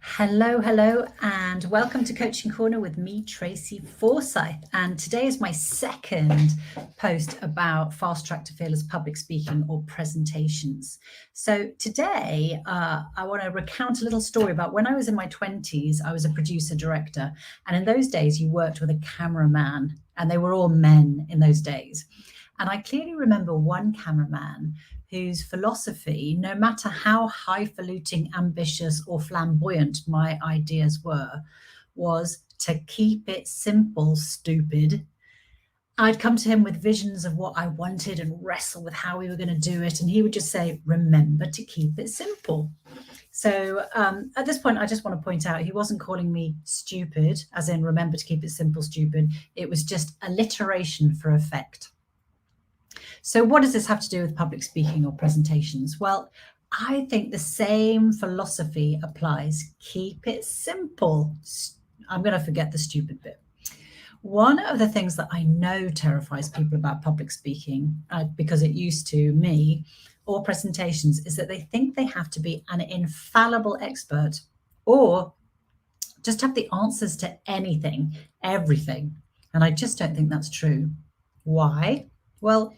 Hello, and welcome to Coaching Corner with me, Tracy Forsyth. And today is my second post about fast track to fearless public speaking or presentations. So today, I want to recount a little story about when I was in my 20s. I was a producer director, and in those days, you worked with a cameraman, and they were all men in those days. And I clearly remember one cameraman whose philosophy, no matter how highfaluting, ambitious, or flamboyant my ideas were, was to keep it simple, stupid. I'd come to him with visions of what I wanted and wrestle with how we were going to do it. And he would just say, remember to keep it simple. So at this point, I just want to point out he wasn't calling me stupid, as in remember to keep it simple, stupid. It was just alliteration for effect. So what does this have to do with public speaking or presentations? Well, I think the same philosophy applies. Keep it simple. I'm going to forget the stupid bit. One of the things that I know terrifies people about public speaking, because it used to me, or presentations, is that they think they have to be an infallible expert or just have the answers to anything, everything. And I just don't think that's true. Why? Well,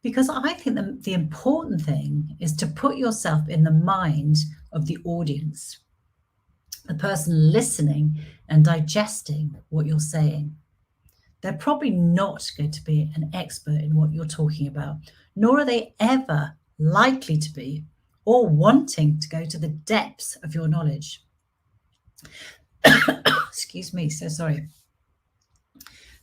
because I think the important thing is to put yourself in the mind of the audience, the person listening and digesting what you're saying. They're probably not going to be an expert in what you're talking about, nor are they ever likely to be or wanting to go to the depths of your knowledge. Excuse me, so sorry.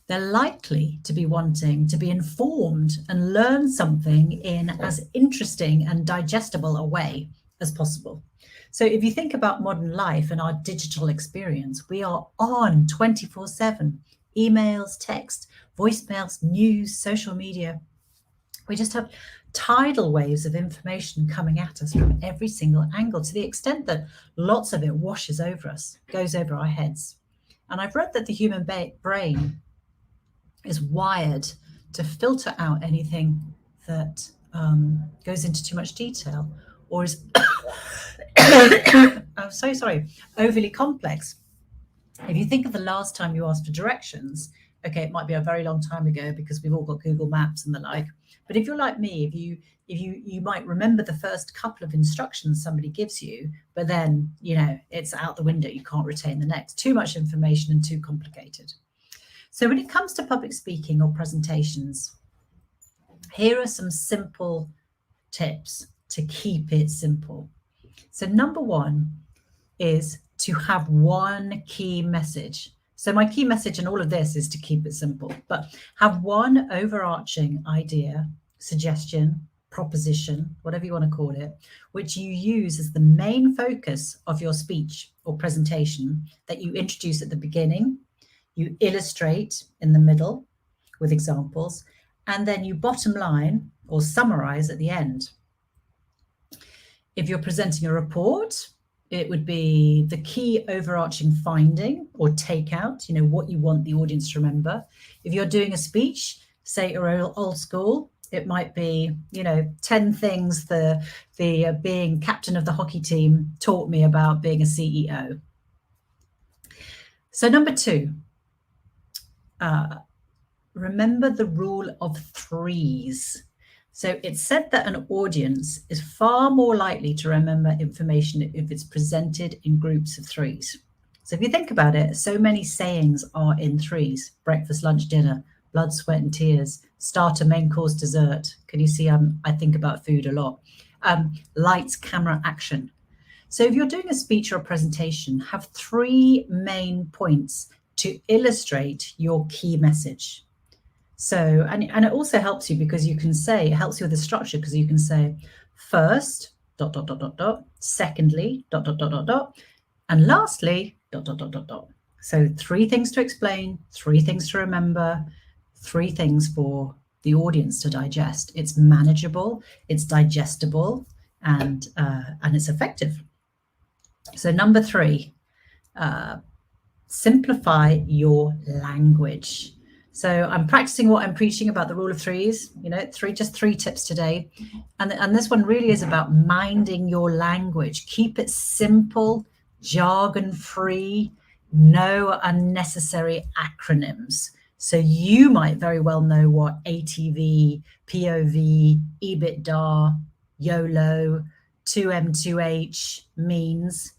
They're likely to be wanting to be informed and learn something in as interesting and digestible a way as possible. So if you think about modern life and our digital experience, we are on 24/7, emails, text, voicemails, news, social media. We just have tidal waves of information coming at us from every single angle, to the extent that lots of it washes over us, goes over our heads. And I've read that the human brain is wired to filter out anything that goes into too much detail or is I'm so sorry, overly complex. If you think of the last time you asked for directions, okay, it might be a very long time ago because we've all got Google Maps and the like. But if you're like me, if you might remember the first couple of instructions somebody gives you, but then it's out the window, you can't retain the next. Too much information and too complicated. So when it comes to public speaking or presentations, here are some simple tips to keep it simple. So number one is to have one key message. So my key message in all of this is to keep it simple, but have one overarching idea, suggestion, proposition, whatever you want to call it, which you use as the main focus of your speech or presentation, that you introduce at the beginning, you illustrate in the middle with examples, and then you bottom line or summarize at the end. If you're presenting a report, it would be the key overarching finding or takeout, what you want the audience to remember. If you're doing a speech, say you're old school, it might be, 10 things the being captain of the hockey team taught me about being a CEO. So number two, remember the rule of threes. So it's said that an audience is far more likely to remember information if it's presented in groups of threes. So if you think about it, so many sayings are in threes: breakfast, lunch, dinner, blood, sweat, and tears, starter, main course, dessert. Can you see I think about food a lot? Lights, camera, action. So if you're doing a speech or a presentation, have three main points to illustrate your key message. So, and it also helps you because you can say, it helps you with the structure because you can say first, ... secondly, ... and lastly, ... So three things to explain, three things to remember, three things for the audience to digest. It's manageable, it's digestible, and it's effective. So number three, simplify your language. So I'm practicing what I'm preaching about the rule of threes, just three tips today. And this one really is about minding your language. Keep it simple, jargon-free, no unnecessary acronyms. So you might very well know what ATV, POV, EBITDA, YOLO, 2M2H means,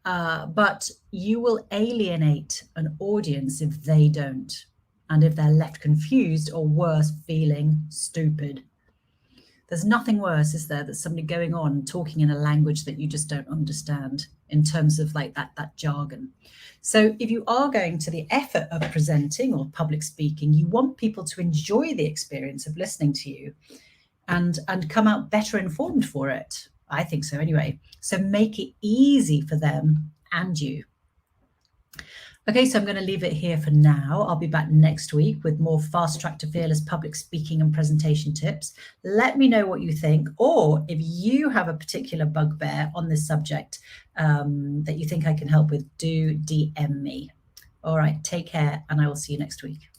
but you will alienate an audience if they don't, and if they're left confused or worse, feeling stupid. There's nothing worse, is there, than somebody going on talking in a language that you just don't understand in terms of like that jargon. So if you are going to the effort of presenting or public speaking, you want people to enjoy the experience of listening to you and come out better informed for it. I think so anyway. So make it easy for them and you. Okay, so I'm going to leave it here for now. I'll be back next week with more fast track to fearless public speaking and presentation tips. Let me know what you think, or if you have a particular bugbear on this subject that you think I can help with, do DM me. All right, take care, and I will see you next week.